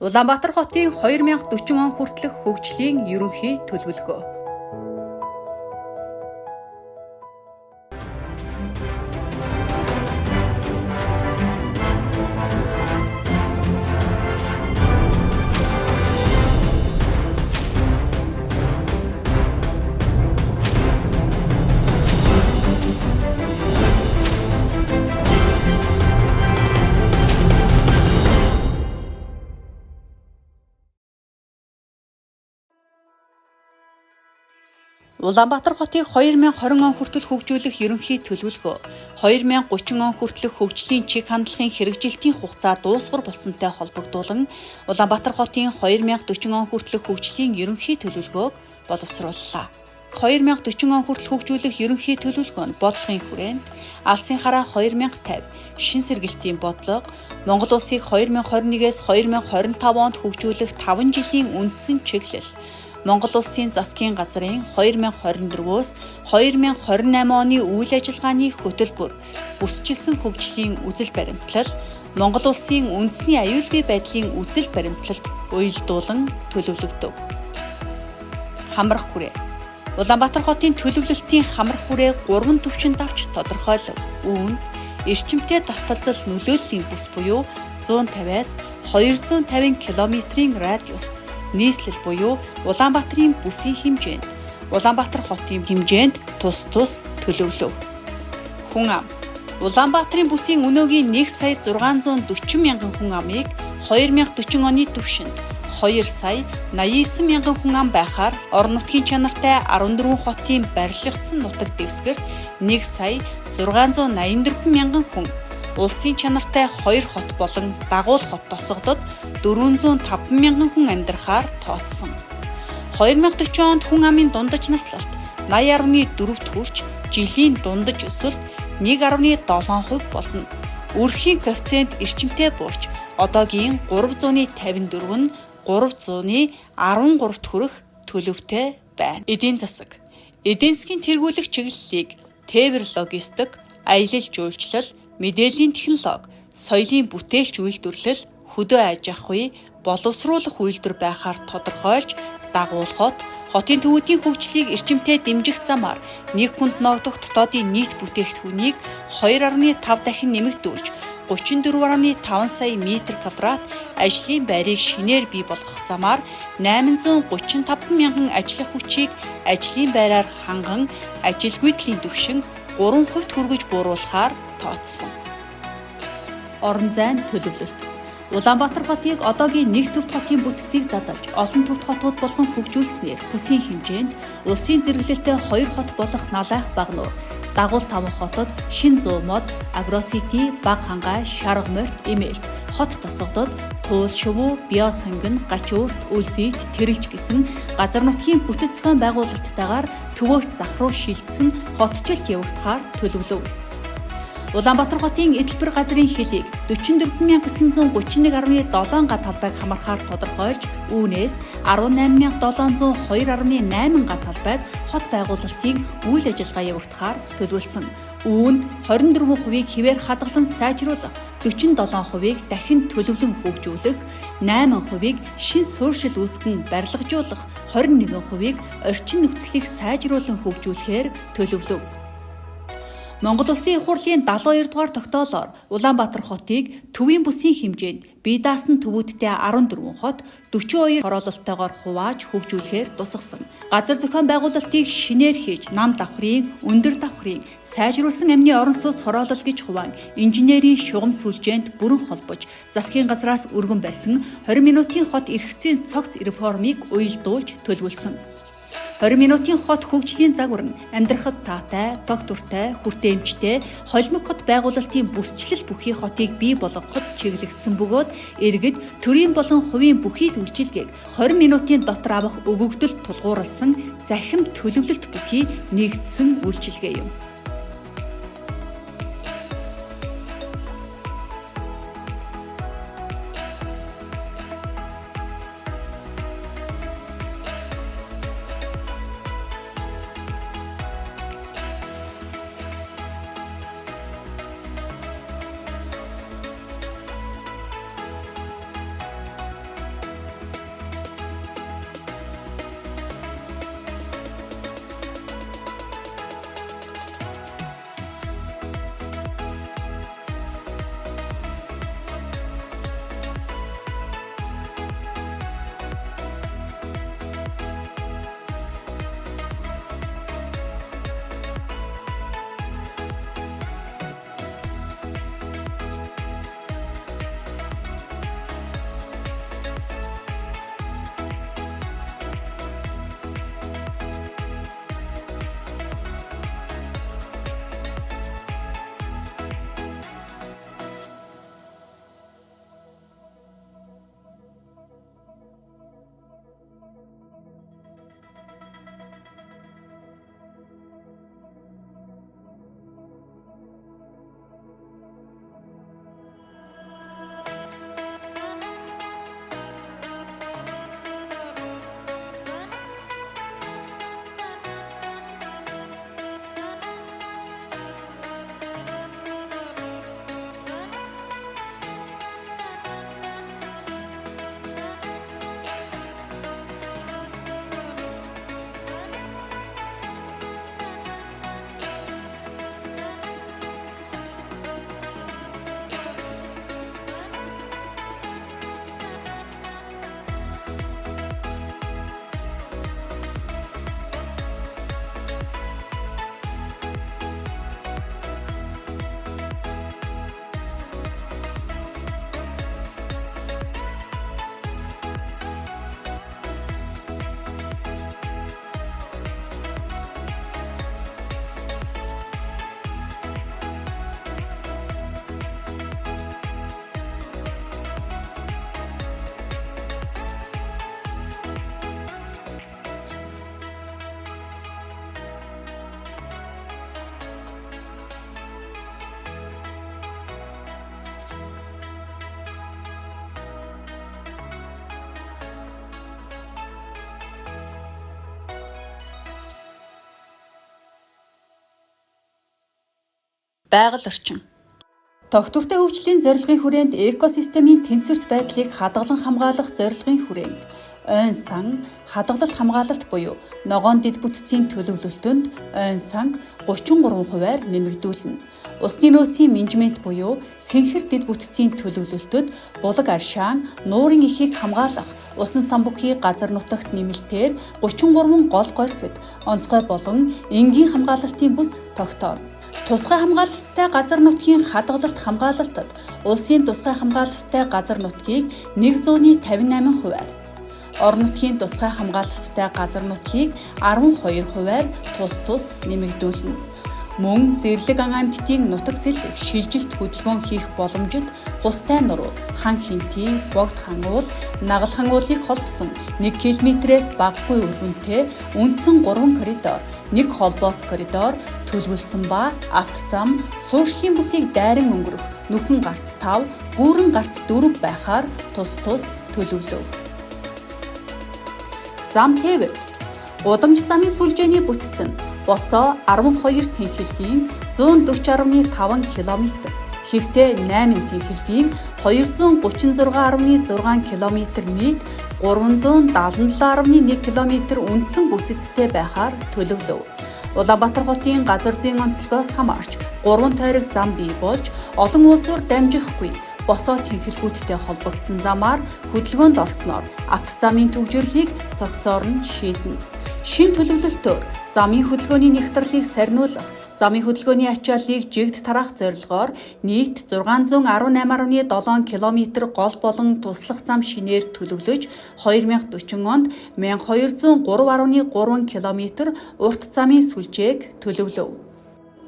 Улаанбаатар хотын 2040 он хүртэлх хөгжлийн ерөнхий төлөвлөгөө. Улаанбаатар хотыг 2020 он хүртэл хөгжүүлэх ерөнхий төлөвлөгөө 2030 он хүртэлх хөгжлийн чиг хандлагын хэрэгжилтийн хугацаа дуусгар болсонтой холбогдуулан Улаанбаатар хотын 2040 он хүртэлх хөгжлийн ерөнхий төлөвлөгөөг боловсрууллаа. 2040 он хүртэл хөгжүүлэх ерөнхий төлөвлөгөө нь бодлогын хүрээнд Алсын хараа 2050, шин сэргэлтийн бодлого, Монгол улсыг 2021-с 2025 онд хөгжүүлэх 5 жилийн үндсэн чиглэл, Монгол улсын засгийн газрын 2024-өөс 2028 оны үйл ажиллагааны хөтөлбөр, бүсчилсэн хөгжлийн үзэл баримтлал, Монгол улсын үндэсний аюулгүй байдлын үзэл баримтлалд уялдуулан төлөвлөгдөв. Хамрах хүрээ. Улаанбаатар хотын төлөвлөлтийн хамрах хүрээ 3 төвчөнд авч тодорхойлов. Үүнд эрчимтэй таталзал нөлөөллийн бүс буюу 150-аас 250 км-ийн радиуст нийслэл буюу Улаанбаатарын бүсийн хэмжээнд, Улаанбаатар хотын хэмжээнд тус төлөвлөв. Хүн ам. Улаанбаатарын бүсийн өнөөгийн 1,640 мянган хүн амыг 2040 оны түвшинд 2,89,000 хүн ам байхаар орон нутгийн чанартай 14 хотын барилгацсан нутаг дэвсгэрт 1,684 мянган хүн, улсын чанартай 2 хот болон дагуул хот тосгодод 405 мянган хүн амьдрахаар тооцсон. 2040 онд хүн амын дундаж наслалт 80.4-т хүрч жилийн дундаж өсөлт 1.7% болно. Үрхийн коэффициент эрчимтэй буурч одоогийн 354 нь 313-т хүрэх төлөвтэй байна. Эдийн засаг. Эдийн засгийн тэргүүлэх чиглэлийг тээвэр логистик, аялал жуулчлал, мэдээллийн технологи, соёлын бүтээлч үйлдвэрлэл, хөдөө аж ахуй, боловсруулах үйлдвэр байхаар тодорхойлж, дагуулхот, хотын төвүүдийн хөгжлийг эрчимтэй дэмжих замаар 1 хүнд ногдох дотоодын нийт бүтээгдэхүүнийг 2.5 дахин нэмэгдүүлж 34.5 сая метр квадрат ажлын байрыг шинээр бий болгох замаар 835 мянган ажиллах хүчийг ажлын байраар ханган ажилгүйдлийн түвшин 3% хүргэж бууруулахаар тооцсон. Орон зайн төлөвлөлт. Улаанбаатар хотыг одоогийн нэг төвд хотын бүтцийг задалж олон төвд хотууд болгон хөгжүүлснээр бүсийн хэмжээнд улсын зэрэглэлтэй 2 хот болох Налайх Багнуур, Дагуул 5 хотод Шин 100 мод, Агросити, Баг хангай, Шаргаморт, Эмээлт, хот тосгодод Туул Шувуу, Биосонгон, Гачуурт, Үлзийт, Тэрэлж гэсэн газар нутгийн бүтэц зохион байгуулалттайгаар төвөөс зах руу шилжсэн хотчлт явагдахаар төлөвлөв. Улаанбаатар хотын эдэлбэр газрын хөлийг 44931.7 га талбайг хамархаар тодорхойлж, үүнээс 18702.8 га талбайд хот байгуулалтын үйл ажиллагаа явагдахаар төлөвлөсөн. Үүнд 24%-ийг хэвээр хадгалан сайжруулах, 47%-ийг дахин төлөвлөн хөгжүүлэх, 8%-ийг шин суурьшил үүсгэн барилгажуулах, 21%-ийг орчин нөхцөлийг сайжруулан хөгжүүлэхээр төлөвлөв. Монгол Улсын их хурлын 72 дугаар тогтоолоор Улаанбаатар хотыг төвийн бүсийн хэмжээнд бие даасан төвүүдтэй 14 хот 42 хороололтойгоор хувааж хөгжүүлэхээр тусгасан. Газар зохион байгуулалтыг шинээр хийж нам давхрын, өндөр давхрын, сайжруулсан амны орон сууц хороолол гэж хуваан инженерийн шугам сүлжээнд бүрэн холбож засгийн газраас өргөн барьсан 20 минутын хот эрхцийн цогц реформыг уялдуулж төлөвлөсөн. 20 минутын хот хөгжлийн загвар нь амьдрахад таатай, тогтвортой, хүртээмжтэй, холимог хот байгуулалтын бүсчлэл бүхий хотыг бий болгоход чиглэгдсэн бөгөөд иргэд төрийн болон хувийн бүхий л үйлчилгээг 20 минутын дотор авах өгөгдөлд тулгуурласан захим төлөвлөлт бүхий нэгдсэн үйлчилгээ юм. Байгаль орчин. Тогтвортой хөгжлийн зорилгын хүрээнд экосистемийн тэнцвэрт байдлыг хадгалан хамгаалах зорилгын хүрээнд ойн сан хадгалалт хамгаалалт буюу ногоон дэд бүтцийн төлөвлөлтөнд ойн санг 33%-аар нэмэгдүүлнэ. Усны нөөцийн менежмент буюу цэнхэр дэд бүтцийн төлөвлөлтөд булаг аршаан, нуурын эхийг хамгаалах усан сан бүхий газар нутагт нэмэлтээр 33 гол горхид онцгой болон энгийн хамгаалалтын бүс тогтооно. Тусгай хамгаалалттай газар нутгийн хадгалалт хамгаалалтад улсын тусгай хамгаалалттай газар нутгийг 158%-аар, орон нутгийн тусгай хамгаалалттай газар нутгийг 12%-аар тус нэмэгдүүлнэ. Мөн зэрлэг ан амьтдын нутаг сэлдэх шилжилт хөдөлгөөн хийх боломжит хустай нуруу, хан хинти, богд хан уул, нагал хан уулыг холбосон 1 км-ээс багагүй өргөнтэй үндсэн 3 коридор, 1 холбоос коридор төлөвлөсөн ба автозам, суурьшлийн бүсийг дайран өнгөрөх нүхэн гарц 5, гүүрэн гарц 4 байхаар тус төлөвлөв. Зам тээвэр. Удамж замын сүлжээний бүтцэн босоо 12 тэнхилгийн 140.5 км, хэвтээ 8 тэнхилгийн 236.6 км нийт 377.1 км үндсэн бүтцтэй байхаар төлөвлөв. Улаанбаатар хотын газар зүйн онцлогоос хамаарч 3 тойрог зам бий болж олон уулзуур дамжихгүй босоо тэнхилгүүдтэй холбогдсон замаар хөдөлгөөнд орсноор автозамын төвжирлийг цогцоор нь шийднэ. Шинэ төлөвлөлтөөр замын хөдөлгөөний нэгтралыг сарниулах, замын хөдөлгөөний ачааллыг жигд тараах зорилгоор нийт 618.7 км гол болон туслах зам шинээр төлөвлөж 2040 онд 1203.3 км урт замын сүлжээг төлөвлөв.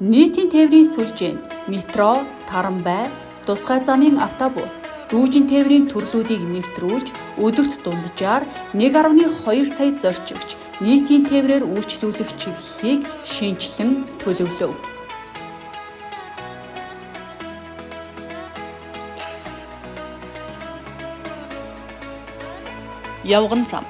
Нийтийн тээврийн сүлжээнд метро, таранбай, тусгай замын автобус, дүүжин тээврийн төрлүүдийг нэвтрүүлж өдөрт дунджаар 1.2 сая зорчигч нийтийн тээврээр үйлчлүүлэх чиглэлийг шинжилэн төлөвлөв. Явган зам.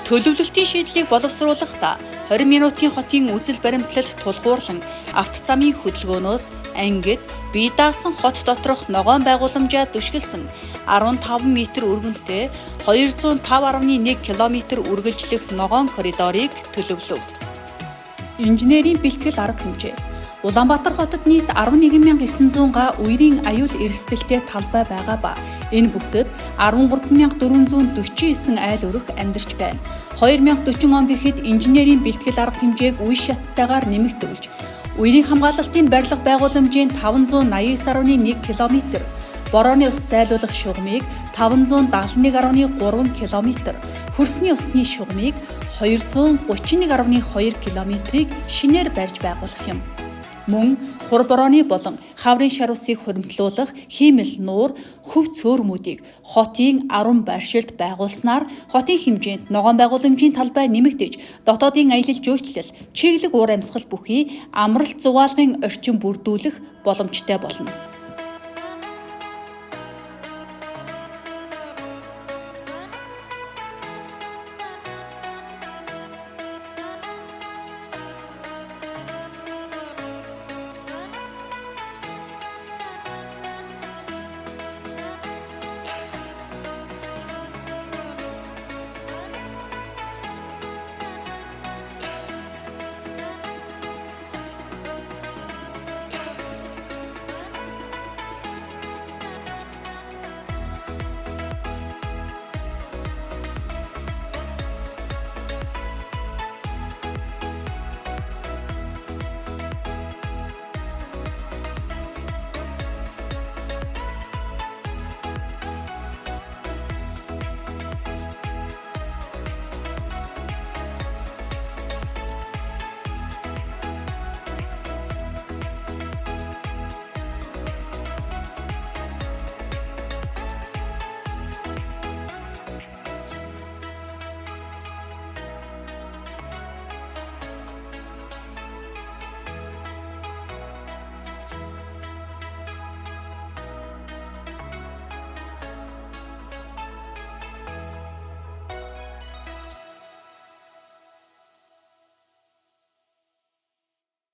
Төлөвлөлтийн шийдлийг боловсруулахдаа 20 минутын хотын үзэл баримтлалд тулгуурлан автозамын хөдөлгөөнөөс ангид бие даасан хот доторх ногоон байгууламжаа дүшгэлсэн 15 м өргөнтэй 205.1 км үргэлжлэх ногоон коридорыг төлөвлөв. Инженерийн бэлтгэл арга хэмжээ. Улаанбаатар хотод нийт 11,900 га үерийн аюул эрсдэлтэй талбай байгаа ба энэ бүсэд 13,449 айл өрх амьдарч байна. 2040 он гэхэд инженерийн бэлтгэл арга хэмжээг үе шаттайгаар нэмэгдүүлж, үерийн хамгаалалтын барилга байгууламжийн 589.1 км, борооны ус зайлуулах шугамыг 571.3 км, хөрсний усны шугамыг 231.2 км-ийг шинээр барьж байгуулах юм. Мөн хур борооны болон хаврын шар усыг хуримтлуулах хиймэл нуур, хөв цөөрмүүдийг хотын 10 байршилд байгуулснаар хотын хэмжээнд ногоон байгууламжийн талбай нэмэгдэж, дотоодын аялал жуулчлал, чиглэг уур амьсгал бүхий амралт зугаалгын орчин бүрдүүлэх боломжтой болно.